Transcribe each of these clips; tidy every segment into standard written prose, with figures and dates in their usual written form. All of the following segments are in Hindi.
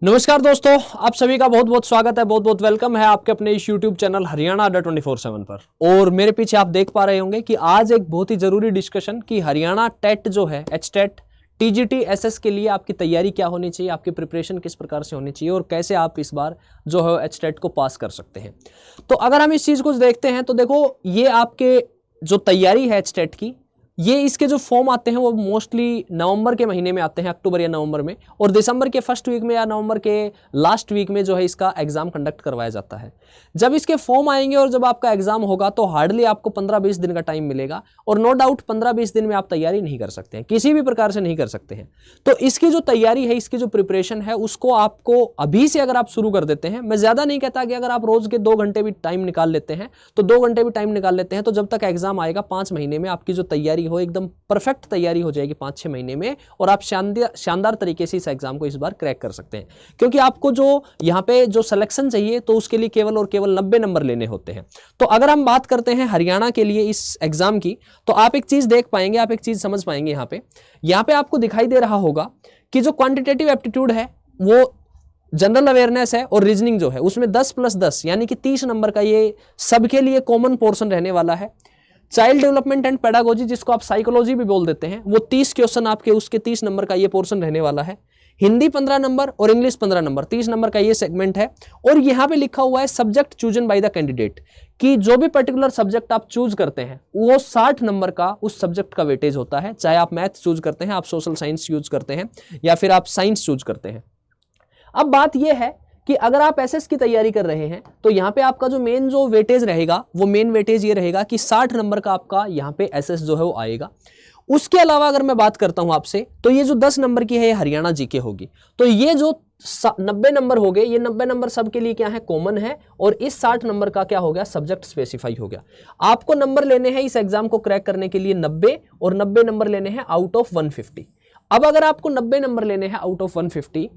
नमस्कार दोस्तों, आप सभी का बहुत बहुत स्वागत है, बहुत बहुत वेलकम है आपके अपने इस YouTube चैनल हरियाणा अड्डा 24/7 पर। और मेरे पीछे आप देख पा रहे होंगे कि आज एक बहुत ही जरूरी डिस्कशन कि हरियाणा टेट जो है, एचटेट टीजीटी एसएस के लिए आपकी तैयारी क्या होनी चाहिए, आपकी प्रिपरेशन किस प्रकार से होनी चाहिए और कैसे आप इस बार जो है एचटेट को पास कर सकते हैं। तो अगर हम इस चीज को देखते हैं तो देखो, ये आपके जो तैयारी है एचटेट की, ये इसके जो फॉर्म आते हैं वो मोस्टली नवंबर के महीने में आते हैं, अक्टूबर या नवंबर में, और दिसंबर के फर्स्ट वीक में या नवंबर के लास्ट वीक में जो है इसका एग्जाम कंडक्ट करवाया जाता है। जब इसके फॉर्म आएंगे और जब आपका एग्जाम होगा तो हार्डली आपको 15-20 दिन का टाइम मिलेगा, और नो डाउट 15-20 दिन में आप तैयारी नहीं कर सकते हैं, किसी भी प्रकार से नहीं कर सकते हैं। तो इसकी जो तैयारी है, इसकी जो प्रिपरेशन है, उसको आपको अभी से अगर आप शुरू कर देते हैं, मैं ज्यादा नहीं कहता कि अगर आप रोज के 2 घंटे भी टाइम निकाल लेते हैं तो 2 घंटे भी टाइम निकाल लेते हैं तो जब तक एग्जाम आएगा 5 महीने में आपकी जो तैयारी हो, एकदम परफेक्ट तैयारी हो जाएगी 5-6 महीने में, और आप शानदार तरीके से इस एग्जाम को इस बार क्रैक कर सकते हैं। क्योंकि आपको जो यहाँ पे जो सिलेक्शन चाहिए तो उसके लिए केवल और केवल 90 नंबर लेने होते हैं। तो अगर हम बात करते हैं हरियाणा के लिए इस एग्जाम की, तो आप एक चीज देख पाएंगे, आप एक चीज समझ पाएंगे। यहाँ पे आपको दिखाई दे रहा होगा कि जो क्वांटिटेटिव एप्टीट्यूड है वो जनरल अवेयरनेस है, और रीजनिंग जो है उसमें 10+10 यानी कि 30 नंबर का ये सबके लिए कॉमन पोर्शन रहने वाला है। चाइल्ड डेवलपमेंट एंड पेडागोजी, जिसको आप साइकोलॉजी भी बोल देते हैं, वो 30 क्वेश्चन आपके उसके 30 नंबर का ये पोर्शन रहने वाला है। हिंदी 15 नंबर और इंग्लिश 15 नंबर, 30 नंबर का ये सेगमेंट है। और यहाँ पे लिखा हुआ है subject chosen by the candidate, कि जो भी पर्टिकुलर सब्जेक्ट आप चूज करते हैं वो 60 नंबर का उस सब्जेक्ट का वेटेज होता है। चाहे आप मैथ चूज करते हैं, आप सोशल साइंस यूज करते हैं, या फिर आप साइंस चूज करते हैं। अब बात यह है कि अगर आप एसएस की तैयारी कर रहे हैं तो यहाँ पे आपका जो मेन जो वेटेज रहेगा, वो मेन वेटेज ये रहेगा कि 60 नंबर का आपका यहाँ पे एसएस जो है वो आएगा। उसके अलावा अगर मैं बात करता हूं आपसे, तो ये जो 10 नंबर की है ये हरियाणा जीके होगी। तो ये जो 90 नंबर हो गए, ये 90 नंबर सबके लिए क्या है, कॉमन है, और इस 60 नंबर का क्या हो गया, सब्जेक्ट स्पेसिफाई हो गया। आपको नंबर लेने हैं इस एग्जाम को क्रैक करने के लिए 90, और 90 नंबर लेने हैं आउट ऑफ 150। अब अगर आपको 90 नंबर लेने हैं आउट ऑफ 150,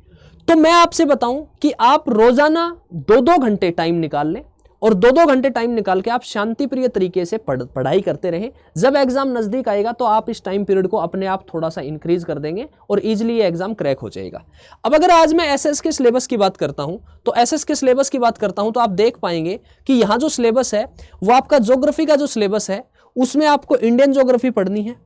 तो मैं आपसे बताऊं कि आप रोजाना 2-2 घंटे टाइम निकाल लें, और 2-2 घंटे टाइम निकाल के आप शांतिप्रिय तरीके से पढ़ाई करते रहें। जब एग्जाम नजदीक आएगा तो आप इस टाइम पीरियड को अपने आप थोड़ा सा इंक्रीज कर देंगे और इजीली ये एग्जाम क्रैक हो जाएगा। अब अगर आज मैं एसएस के सिलेबस की बात करता हूं, तो एसएस के सिलेबस की बात करता हूं तो आप देख पाएंगे कि यहां जो सिलेबस है वो आपका ज्योग्राफी का जो सिलेबस है, उसमें आपको इंडियन ज्योग्राफी पढ़नी है,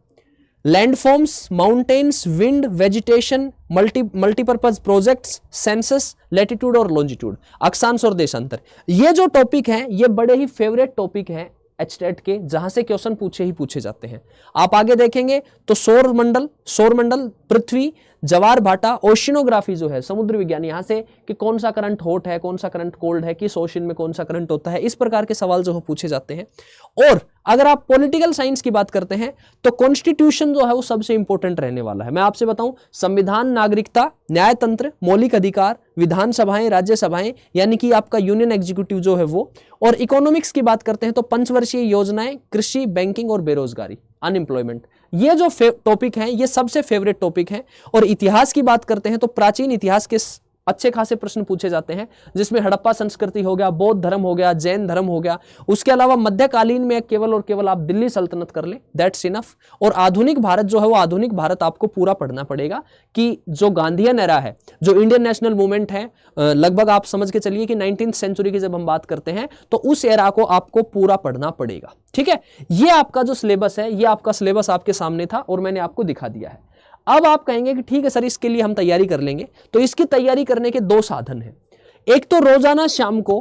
landforms, mountains, wind, vegetation, multipurpose projects, census, latitude और लॉन्जिट्यूड, अक्षांश और देशांतर। ये जो टॉपिक हैं ये बड़े ही फेवरेट टॉपिक हैं एचटेट के, जहां से क्वेश्चन पूछे जाते हैं। आप आगे देखेंगे तो सौर मंडल, पृथ्वी, जवार भाटा, ओशिनोग्राफी जो है समुद्र विज्ञान, यहां से कि कौन सा करंट हॉट है, कौन सा करंट कोल्ड है, किस ओशन में कौन सा करंट होता है, इस प्रकार के सवाल जो है पूछे जाते हैं। और अगर आप पॉलिटिकल साइंस की बात करते हैं तो कॉन्स्टिट्यूशन जो है वो सबसे इंपॉर्टेंट रहने वाला है। मैं आपसे बताऊं, संविधान, नागरिकता, न्यायतंत्र, मौलिक अधिकार, विधानसभाएं, राज्यसभाएं यानी कि आपका यूनियन एग्जीक्यूटिव जो है वो, और इकोनॉमिक्स की बात करते हैं तो पंचवर्षीय योजनाएं, कृषि, बैंकिंग और बेरोजगारी, अनएम्प्लॉयमेंट, ये जो टॉपिक हैं ये सबसे फेवरेट टॉपिक हैं। और इतिहास की बात करते हैं तो प्राचीन इतिहास के अच्छे खासे प्रश्न पूछे जाते हैं, जिसमें हड़प्पा संस्कृति हो गया, बौद्ध धर्म हो गया, जैन धर्म हो गया। उसके अलावा मध्यकालीन में केवल और केवल आप दिल्ली सल्तनत कर ले, दैट्स इनफ। और आधुनिक भारत जो है वो आधुनिक भारत आपको पूरा पढ़ना पड़ेगा, कि जो गांधीयन एरा है, जो इंडियन नेशनल मूवमेंट है, लगभग आप समझ के चलिए कि 19वीं सेंचुरी की जब हम बात करते हैं तो उस एरा को आपको पूरा पढ़ना पड़ेगा। ठीक है, ये आपका जो सिलेबस है, ये आपका सिलेबस आपके सामने था और मैंने आपको दिखा दिया है। अब आप कहेंगे कि ठीक है सर, इसके लिए हम तैयारी कर लेंगे। तो इसकी तैयारी करने के 2 साधन हैं। एक तो रोजाना शाम को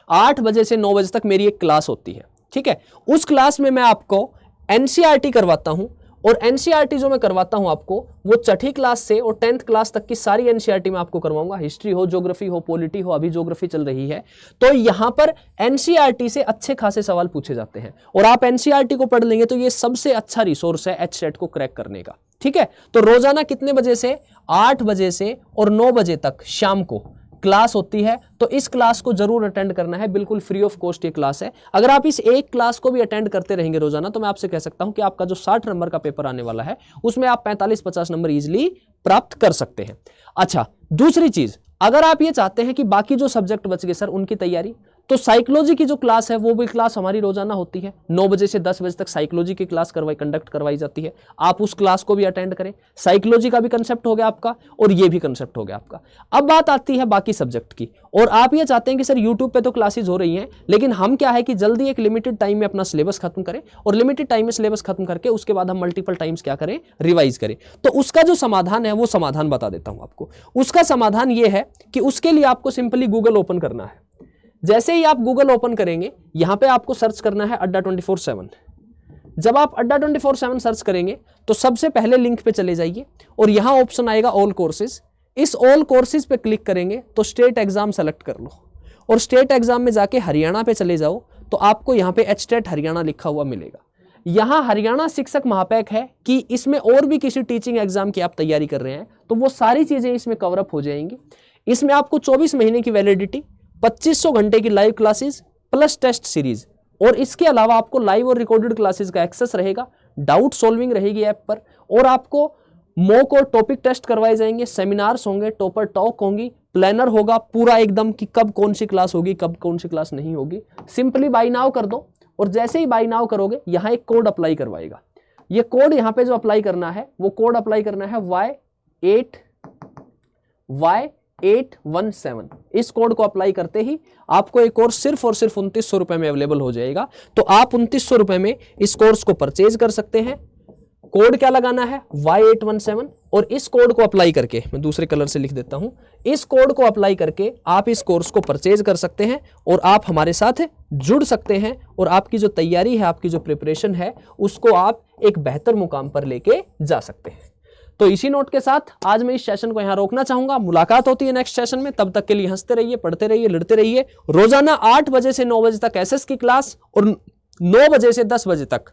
8 बजे से 9 बजे तक मेरी एक क्लास होती है। ठीक है, उस क्लास में मैं आपको एनसीईआरटी करवाता हूं, और एनसीईआरटी जो मैं करवाता हूं आपको, वो छठी क्लास से और 10th क्लास तक की सारी एनसीईआरटी मैं आपको करवाऊंगा। हिस्ट्री हो, ज्योग्राफी हो, पॉलिटी हो, अभी ज्योग्राफी चल रही है, तो यहां पर एनसीईआरटी से अच्छे खासे सवाल पूछे जाते हैं, और आप एनसीईआरटी को पढ़ लेंगे तो ये सबसे अच्छा रिसोर्स है एचटेट को क्रैक करने का। ठीक है, तो रोजाना कितने बजे से, 8 बजे से और 9 बजे तक शाम को क्लास होती है। तो इस क्लास को जरूर अटेंड करना है, बिल्कुल फ्री ऑफ कॉस्ट ये क्लास है। अगर आप इस एक क्लास को भी अटेंड करते रहेंगे रोजाना, तो मैं आपसे कह सकता हूं कि आपका जो 60 नंबर का पेपर आने वाला है उसमें आप 45-50 नंबर इजिली प्राप्त कर सकते हैं। अच्छा, दूसरी चीज, अगर आप ये चाहते हैं कि बाकी जो सब्जेक्ट बच गए सर उनकी तैयारी, तो साइकोलॉजी की जो क्लास है वो भी क्लास हमारी रोजाना होती है, 9 बजे से 10 बजे तक साइकोलॉजी की क्लास कंडक्ट करवाई जाती है। आप उस क्लास को भी अटेंड करें। साइकोलॉजी का भी कंसेप्ट हो गया आपका और ये भी कंसेप्ट हो गया आपका। अब बात आती है बाकी सब्जेक्ट की, और आप ये चाहते हैं कि सर यूट्यूब पे तो क्लासेस हो रही हैं, लेकिन हम क्या है कि जल्दी एक लिमिटेड टाइम में अपना सिलेबस खत्म करें, और लिमिटेड टाइम में सिलेबस खत्म करके उसके बाद हम मल्टीपल टाइम्स क्या करें, रिवाइज करें। तो उसका जो समाधान है वो समाधान बता देता हूं आपको। उसका समाधान ये है कि उसके लिए आपको सिंपली गूगल ओपन करना है। जैसे ही आप गूगल ओपन करेंगे, यहां पे आपको सर्च करना है अड्डा 24/7। जब आप अड्डा 24/7 सर्च करेंगे तो सबसे पहले लिंक पे चले जाइए और यहां ऑप्शन आएगा ऑल कोर्सेज। इस ऑल कोर्सेज पे क्लिक करेंगे तो स्टेट एग्जाम सेलेक्ट कर लो, और स्टेट एग्जाम में जाके हरियाणा पे चले जाओ तो आपको यहां पे एचटेट हरियाणा लिखा हुआ मिलेगा। यहां हरियाणा शिक्षक महापैक है कि इसमें और भी किसी टीचिंग एग्जाम की आप तैयारी कर रहे हैं तो वो सारी चीजें इसमें कवर अप हो जाएंगी। इसमें आपको 24 महीने की वैलिडिटी, 2500 घंटे की live classes plus test series, और इसके अलावा आपको लाइव और रिकॉर्डेड क्लासेस का एक्सेस रहेगा, डाउट सॉल्विंग रहेगी ऐप पर, और आपको मॉक और टॉपिक टेस्ट करवाए जाएंगे, सेमिनार्स होंगे, टॉपर टॉक होंगी, प्लानर होगा पूरा एकदम कि कब कौन सी क्लास होगी, कब कौन सी क्लास नहीं होगी। सिंपली बाय नाउ कर दो, और जैसे ही बाय नाउ करोगे यहाँ एक कोड अप्लाई करवाएगा। ये कोड यहाँ पे जो अप्लाई करना है वो कोड अप्लाई करना है Y817। इस कोड को अप्लाई करते ही आपको एक कोर्स सिर्फ और सिर्फ 2900 रुपए में अवेलेबल हो जाएगा। तो आप 2900 रुपए में इस कोर्स को परचेज कर सकते हैं। कोड क्या लगाना है, Y817, और इस कोड को अप्लाई करके, मैं दूसरे कलर से लिख देता हूं, इस कोड को अप्लाई करके आप इस कोर्स को परचेज कर सकते हैं और आप हमारे साथ जुड़ सकते हैं, और आपकी जो तैयारी है, आपकी जो प्रिपरेशन है, उसको आप एक बेहतर मुकाम पर लेके जा सकते हैं। तो इसी नोट के साथ आज मैं इस सेशन को यहां रोकना चाहूंगा। मुलाकात होती है नेक्स्ट सेशन में, तब तक के लिए हंसते रहिए, पढ़ते रहिए, लड़ते रहिए। रोजाना 8 बजे से 9 बजे तक एसएस की क्लास, और 9 बजे से 10 बजे तक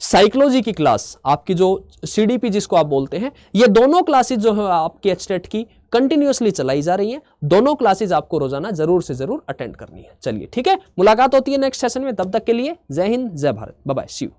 साइकोलॉजी की क्लास, आपकी जो सीडीपी जिसको आप बोलते हैं, ये दोनों क्लासेस जो है आपकी एचटेट की कंटिन्यूअसली चलाई जा रही हैं। दोनों क्लासेस आपको रोजाना जरूर से जरूर अटेंड करनी है। चलिए ठीक है, मुलाकात होती है नेक्स्ट सेशन में, तब तक के लिए जय हिंद, जय Bharat, bye bye, see you.